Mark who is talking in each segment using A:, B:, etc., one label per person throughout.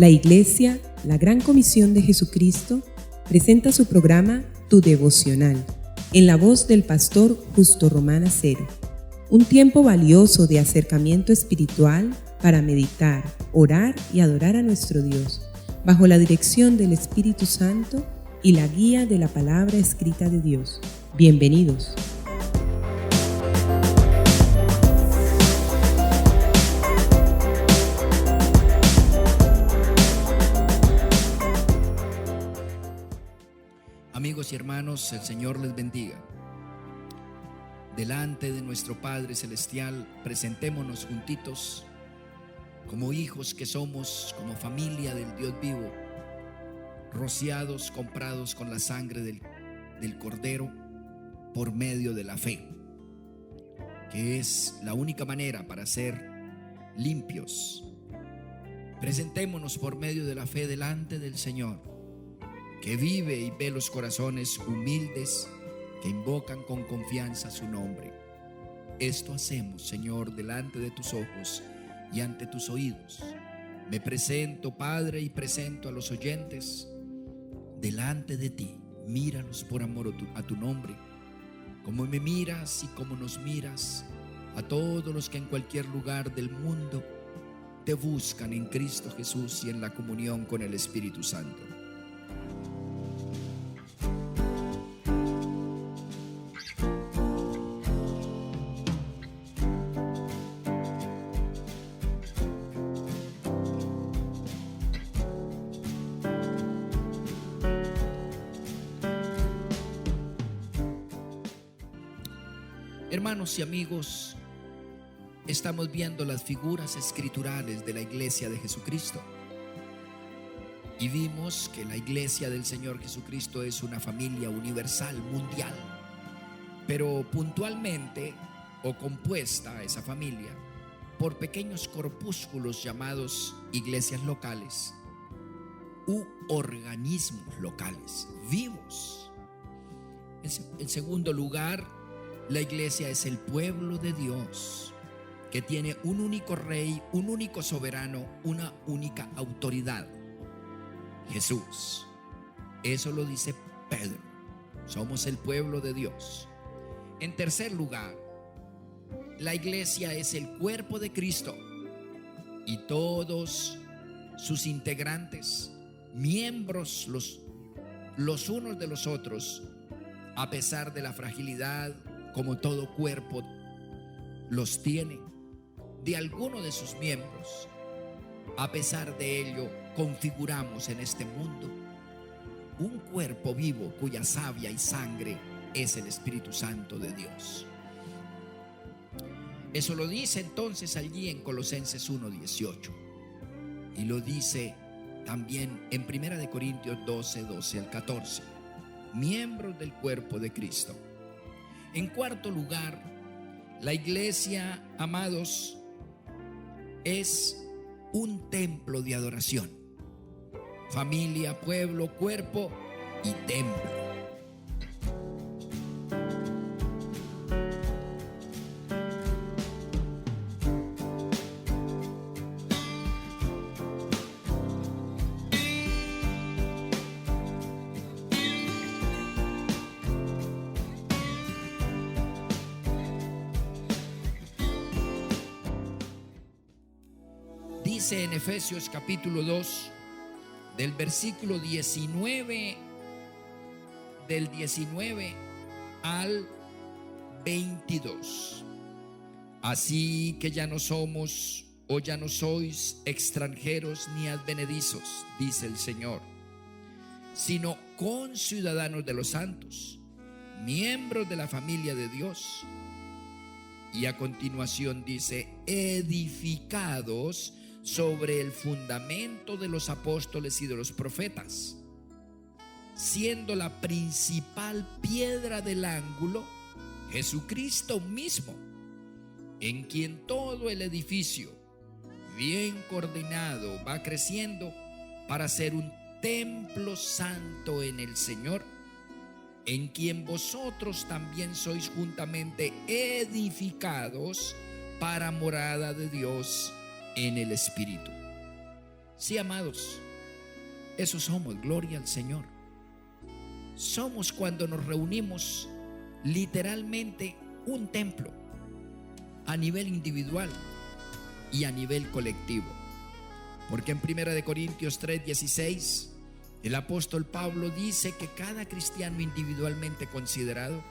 A: La Iglesia, la Gran Comisión de Jesucristo, presenta su programa Tu Devocional, en la voz del pastor Justo Román Acero. Un tiempo valioso de acercamiento espiritual para meditar, orar y adorar a nuestro Dios, bajo la dirección del Espíritu Santo y la guía de la palabra escrita de Dios. Bienvenidos.
B: Amigos y hermanos, el Señor les bendiga. Delante de nuestro Padre Celestial, presentémonos juntitos como hijos que somos, como familia del Dios vivo, rociados, comprados con la sangre del Cordero por medio de la fe, que es la única manera para ser limpios. Presentémonos por medio de la fe delante del Señor, que vive y ve los corazones humildes que invocan con confianza su nombre. Esto hacemos, Señor, delante de tus ojos y ante tus oídos. Me presento, Padre, y presento a los oyentes delante de ti. Míralos por amor a tu nombre, como me miras y como nos miras a todos los que en cualquier lugar del mundo te buscan en Cristo Jesús y en la comunión con el Espíritu Santo. Hermanos y amigos, estamos viendo las figuras escriturales de la Iglesia de Jesucristo y vimos que la Iglesia del Señor Jesucristo es una familia universal, mundial, pero puntualmente o compuesta esa familia por pequeños corpúsculos llamados iglesias locales u organismos locales vivos. En segundo lugar, la iglesia es el pueblo de Dios que tiene un único rey, un único soberano, una única autoridad: Jesús. Eso lo dice Pedro. Somos el pueblo de Dios. En tercer lugar, la iglesia es el cuerpo de Cristo y todos sus integrantes, miembros los unos de los otros, a pesar de la fragilidad, como todo cuerpo los tiene, de alguno de sus miembros. A pesar de ello, configuramos en este mundo un cuerpo vivo cuya savia y sangre es el Espíritu Santo de Dios. Eso lo dice entonces allí en Colosenses 1:18, y lo dice también en 1 Corintios 12 al 14, miembros del cuerpo de Cristo. En cuarto lugar, la iglesia, amados, es un templo de adoración. Familia, pueblo, cuerpo y templo. Dice en Efesios capítulo 2, del versículo 19, del 19 al 22. Así que ya no somos o ya no sois extranjeros ni advenedizos, dice el Señor, sino conciudadanos de los santos, miembros de la familia de Dios. Y a continuación dice: edificados sobre el fundamento de los apóstoles y de los profetas, siendo la principal piedra del ángulo Jesucristo mismo, en quien todo el edificio, bien coordinado, va creciendo para ser un templo santo en el Señor, en quien vosotros también sois juntamente edificados para morada de Dios en el Espíritu. Sí, amados, eso somos, gloria al Señor. Somos, cuando nos reunimos, literalmente un templo, a nivel individual y a nivel colectivo. Porque en 1 Corintios 3:16, el apóstol Pablo dice que cada cristiano individualmente considerado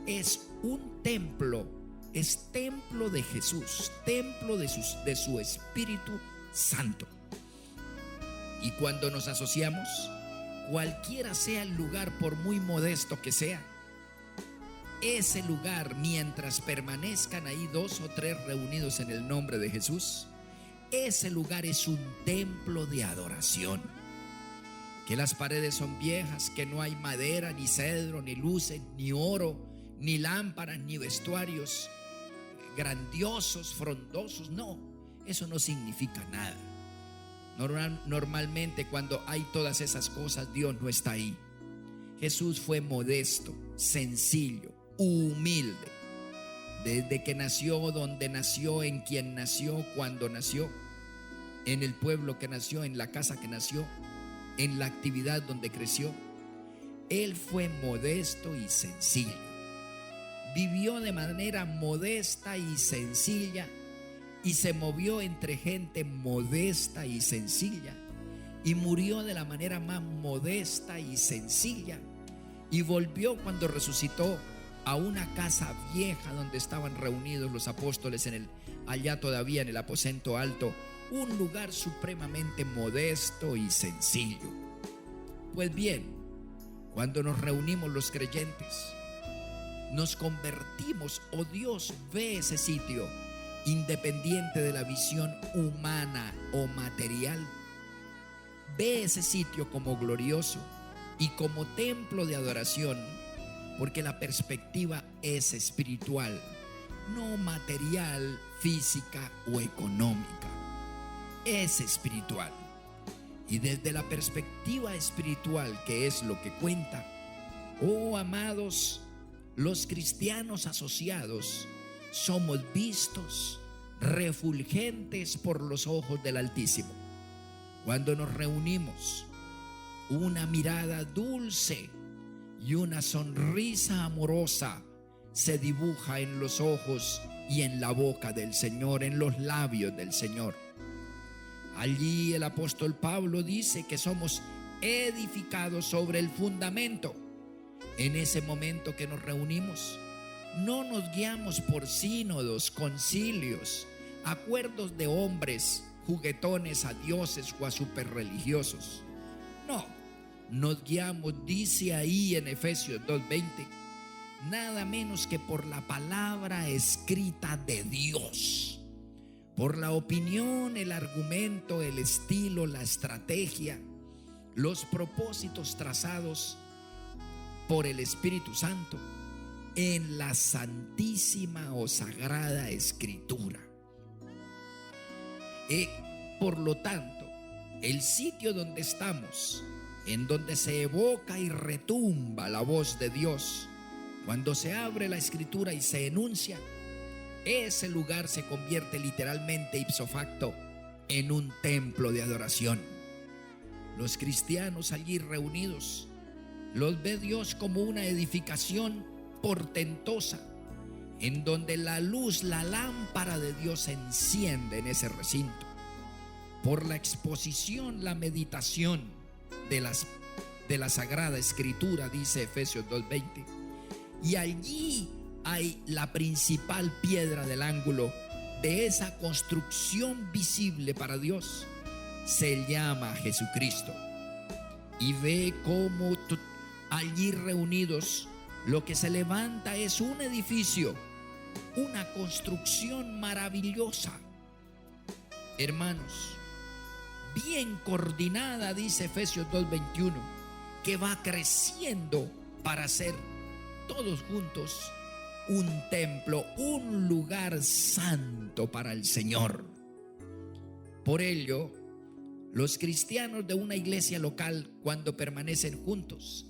B: es un templo, es templo de Jesús, templo de su Espíritu Santo. Y cuando nos asociamos, cualquiera sea el lugar, por muy modesto que sea, ese lugar, mientras permanezcan ahí 2 o 3 reunidos en el nombre de Jesús, ese lugar es un templo de adoración. Que las paredes son viejas, que no hay madera, ni cedro, ni luces, ni oro, ni lámparas, ni vestuarios grandiosos, frondosos. No, eso no significa nada. Normalmente, cuando hay todas esas cosas, Dios no está ahí. Jesús fue modesto, sencillo, humilde. Desde que nació, donde nació, en quien nació, cuando nació, en el pueblo que nació, en la casa que nació, en la actividad donde creció, Él fue modesto y sencillo. Vivió de manera modesta y sencilla, y se movió entre gente modesta y sencilla, y murió de la manera más modesta y sencilla, y volvió, cuando resucitó, a una casa vieja donde estaban reunidos los apóstoles, allá todavía en el aposento alto, un lugar supremamente modesto y sencillo. Pues bien, cuando nos reunimos los creyentes, nos convertimos, o Dios ve ese sitio, independiente de la visión humana o material, ve ese sitio como glorioso y como templo de adoración, porque la perspectiva es espiritual, no material, física o económica. Es espiritual. Y desde la perspectiva espiritual, que es lo que cuenta, oh amados, los cristianos asociados somos vistos, refulgentes por los ojos del Altísimo. Cuando nos reunimos, una mirada dulce y una sonrisa amorosa se dibuja en los ojos y en la boca del Señor, en los labios del Señor. Allí el apóstol Pablo dice que somos edificados sobre el fundamento. En ese momento que nos reunimos, no nos guiamos por sínodos, concilios, acuerdos de hombres juguetones a dioses o a superreligiosos. No, nos guiamos, dice ahí en Efesios 2:20, nada menos que por la palabra escrita de Dios, por la opinión, el argumento, el estilo, la estrategia, los propósitos trazados por el Espíritu Santo en la santísima o sagrada Escritura. Por lo tanto, el sitio donde estamos, en donde se evoca y retumba la voz de Dios, cuando se abre la Escritura y se enuncia, ese lugar se convierte literalmente ipso facto en un templo de adoración. Los cristianos allí reunidos los ve Dios como una edificación portentosa, en donde la luz, la lámpara de Dios se enciende en ese recinto. Por la exposición, la meditación de la Sagrada Escritura, dice Efesios 2:20. Y allí hay la principal piedra del ángulo de esa construcción visible para Dios. Se llama Jesucristo. Y ve cómo allí reunidos, lo que se levanta es un edificio, una construcción maravillosa. Hermanos, bien coordinada, dice Efesios 2:21, que va creciendo para ser todos juntos un templo, un lugar santo para el Señor. Por ello, los cristianos de una iglesia local, cuando permanecen juntos,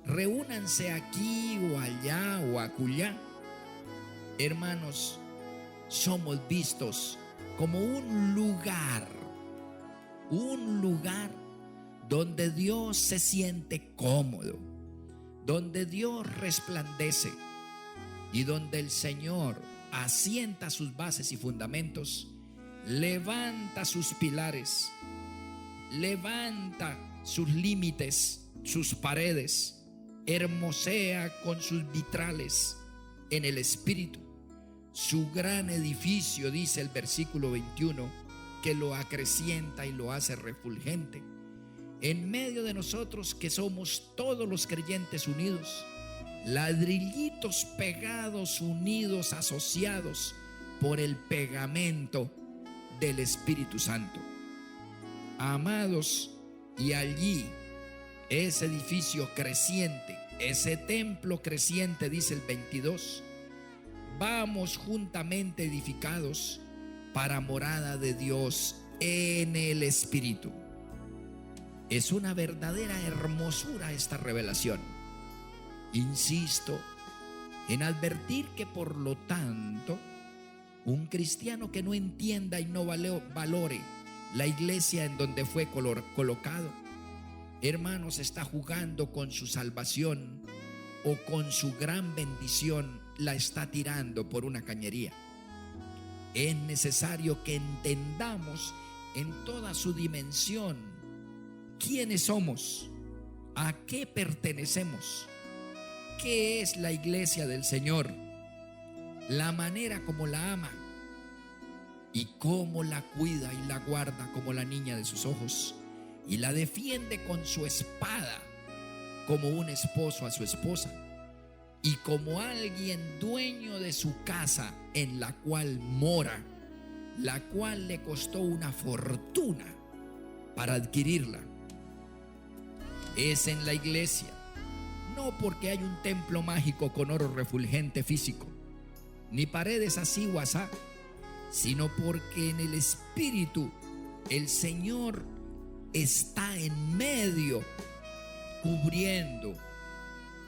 B: reúnanse aquí o allá o acullá, hermanos, somos vistos como un lugar un lugar donde Dios se siente cómodo, donde Dios resplandece y donde el Señor asienta sus bases y fundamentos, levanta sus pilares, levanta sus límites, sus paredes, hermosea con sus vitrales en el Espíritu su gran edificio, dice el versículo 21, que lo acrecienta y lo hace refulgente. En medio de nosotros, que somos todos los creyentes unidos, ladrillitos pegados, unidos, asociados por el pegamento del Espíritu Santo. Amados, y allí ese edificio creciente, ese templo creciente, dice el 22, vamos juntamente edificados para morada de Dios en el Espíritu. Es una verdadera hermosura esta revelación. Insisto en advertir que, por lo tanto, un cristiano que no entienda y no valore la iglesia en donde fue colocado, hermanos, está jugando con su salvación o con su gran bendición, la está tirando por una cañería. Es necesario que entendamos en toda su dimensión quiénes somos, a qué pertenecemos, qué es la iglesia del Señor, la manera como la ama y cómo la cuida y la guarda como la niña de sus ojos, y la defiende con su espada como un esposo a su esposa, y como alguien dueño de su casa en la cual mora, la cual le costó una fortuna para adquirirla. Es en la iglesia, no porque hay un templo mágico con oro refulgente físico, ni paredes así o asá, sino porque en el Espíritu el Señor está en medio, cubriendo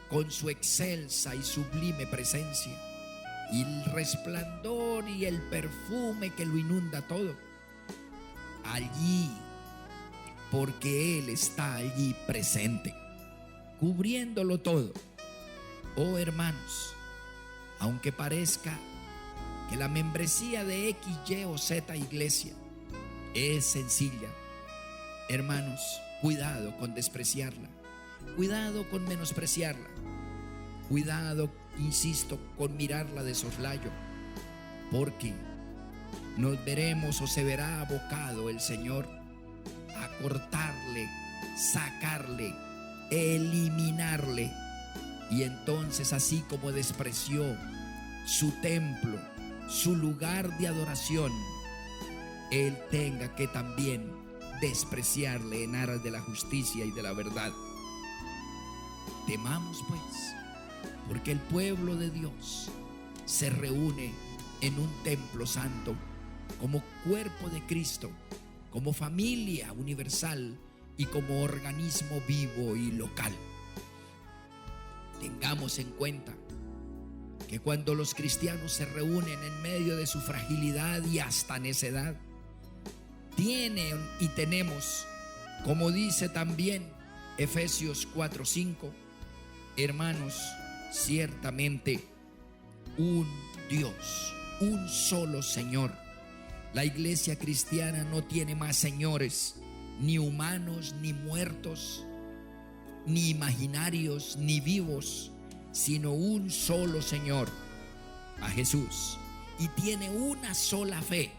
B: con su excelsa y sublime presencia, y el resplandor y el perfume que lo inunda todo. Allí, porque Él está allí presente, cubriéndolo todo. Oh hermanos, aunque parezca que la membresía de X, Y o Z iglesia es sencilla, hermanos, cuidado con despreciarla, cuidado con menospreciarla, cuidado, insisto, con mirarla de soslayo, porque nos veremos o se verá abocado el Señor a cortarle, sacarle, eliminarle, y entonces, así como despreció su templo, su lugar de adoración, Él tenga que también despreciarle en aras de la justicia y de la verdad. Temamos pues, porque el pueblo de Dios se reúne en un templo santo como cuerpo de Cristo, como familia universal y como organismo vivo y local. Tengamos en cuenta que cuando los cristianos se reúnen en medio de su fragilidad y hasta necedad, tienen y tenemos, como dice también Efesios 4:5, hermanos, ciertamente un Dios, un solo Señor. La iglesia cristiana no tiene más señores, ni humanos, ni muertos, ni imaginarios, ni vivos, sino un solo Señor, a Jesús. Y tiene una sola fe,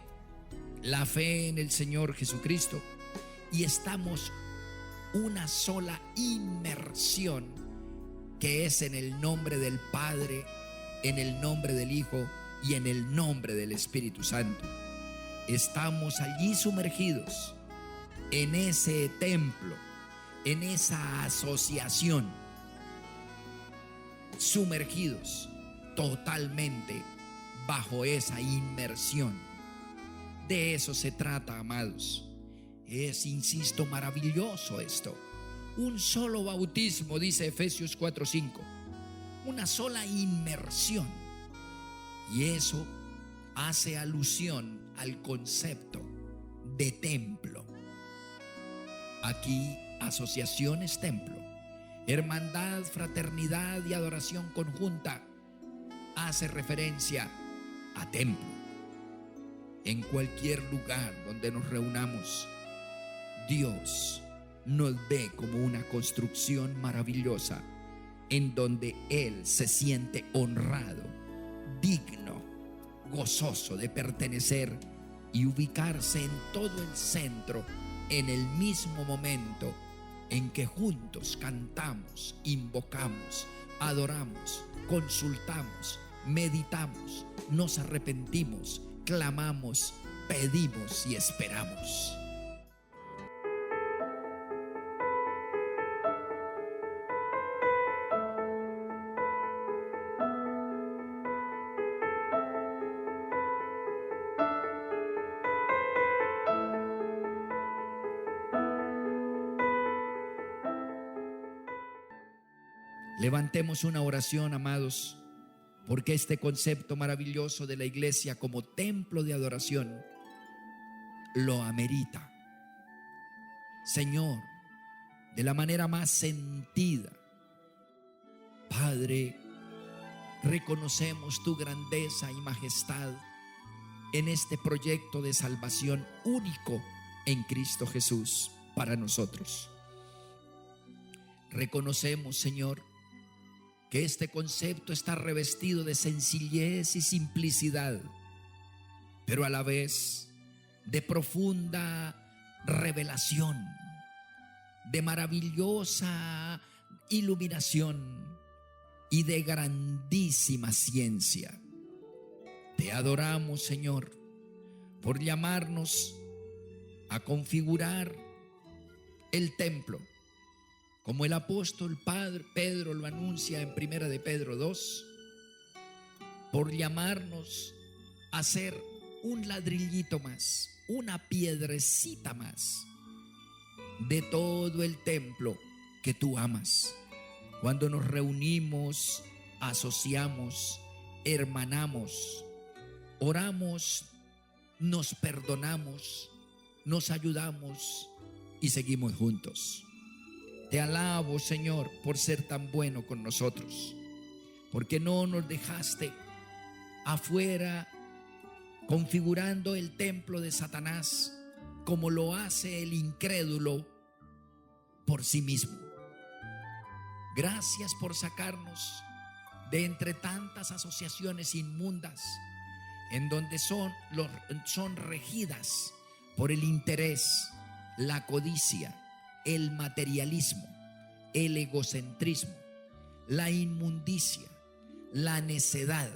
B: la fe en el Señor Jesucristo. Y estamos una sola inmersión, que es en el nombre del Padre, en el nombre del Hijo y en el nombre del Espíritu Santo. Estamos allí sumergidos en ese templo, en esa asociación, sumergidos totalmente bajo esa inmersión. De eso se trata, amados. Es, insisto, maravilloso esto. Un solo bautismo, dice Efesios 4:5, una sola inmersión. Y eso hace alusión al concepto de templo. Aquí, asociaciones templo, hermandad, fraternidad y adoración conjunta, hace referencia a templo. En cualquier lugar donde nos reunamos, Dios nos ve como una construcción maravillosa en donde Él se siente honrado, digno, gozoso de pertenecer y ubicarse en todo el centro en el mismo momento en que juntos cantamos, invocamos, adoramos, consultamos, meditamos, nos arrepentimos, clamamos, pedimos y esperamos. Levantemos una oración, amados, porque este concepto maravilloso de la iglesia como templo de adoración lo amerita. Señor, de la manera más sentida, Padre, reconocemos tu grandeza y majestad en este proyecto de salvación único en Cristo Jesús para nosotros. Reconocemos, Señor, que este concepto está revestido de sencillez y simplicidad, pero a la vez de profunda revelación, de maravillosa iluminación y de grandísima ciencia. Te adoramos, Señor, por llamarnos a configurar el templo, como el apóstol Pedro lo anuncia en 1 de Pedro 2, por llamarnos a ser un ladrillito más, una piedrecita más de todo el templo que tú amas. Cuando nos reunimos, asociamos, hermanamos, oramos, nos perdonamos, nos ayudamos y seguimos juntos. Te alabo, Señor, por ser tan bueno con nosotros, porque no nos dejaste afuera configurando el templo de Satanás como lo hace el incrédulo por sí mismo. Gracias por sacarnos de entre tantas asociaciones inmundas en donde son regidas por el interés, la codicia, el materialismo, el egocentrismo, la inmundicia, la necedad,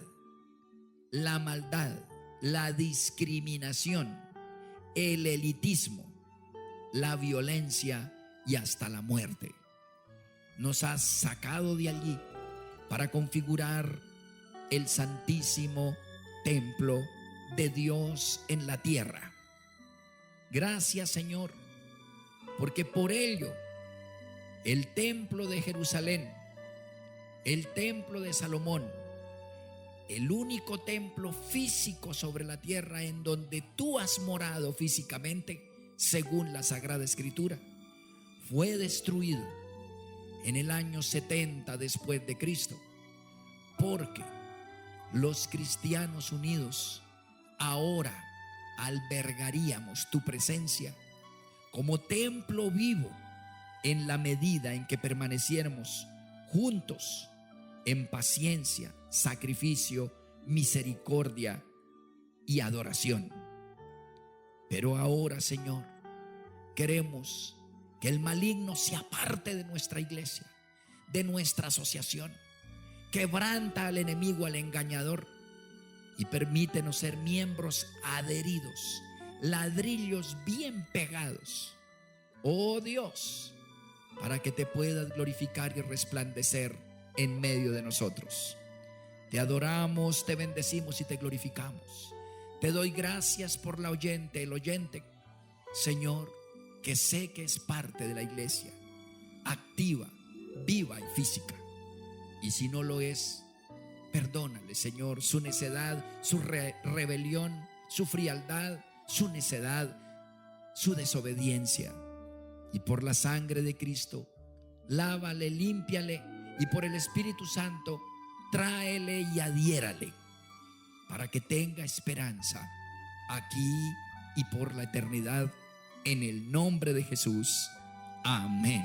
B: la maldad, la discriminación, el elitismo, la violencia y hasta la muerte. Nos has sacado de allí para configurar el santísimo templo de Dios en la tierra. Gracias, Señor, porque por ello el templo de Jerusalén, el templo de Salomón, el único templo físico sobre la tierra en donde tú has morado físicamente, según la Sagrada Escritura, fue destruido en el año 70 después de Cristo, porque los cristianos unidos ahora albergaríamos tu presencia como templo vivo en la medida en que permaneciéramos juntos en paciencia, sacrificio, misericordia y adoración. Pero ahora, Señor, queremos que el maligno se aparte de nuestra iglesia, de nuestra asociación. Quebranta al enemigo, al engañador, y permítenos ser miembros adheridos, ladrillos bien pegados, oh Dios, para que te puedas glorificar y resplandecer en medio de nosotros. Te adoramos, te bendecimos y te glorificamos. Te doy gracias por la oyente, el oyente, Señor, que sé que es parte de la iglesia, activa, viva y física. Y si no lo es, perdónale, Señor, su necedad, su rebelión, su frialdad, su necedad, su desobediencia. y por la sangre de Cristo, lávale, límpiale, y por el Espíritu Santo, tráele y adhiérale para que tenga esperanza aquí y por la eternidad, en el nombre de Jesús. Amén.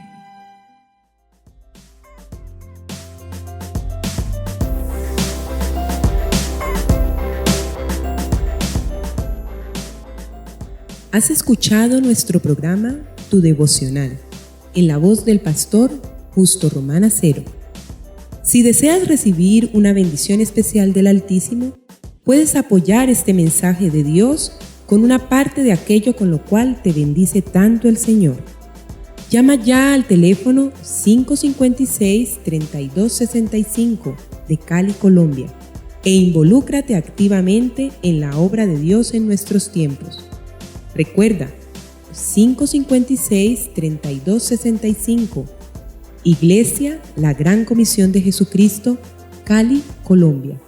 A: Has escuchado nuestro programa Tu Devocional, en la voz del pastor Justo Román Acero. Si deseas recibir una bendición especial del Altísimo, puedes apoyar este mensaje de Dios con una parte de aquello con lo cual te bendice tanto el Señor. Llama ya al teléfono 556-3265 de Cali, Colombia, e involúcrate activamente en la obra de Dios en nuestros tiempos. Recuerda, 556-3265, Iglesia La Gran Comisión de Jesucristo, Cali, Colombia.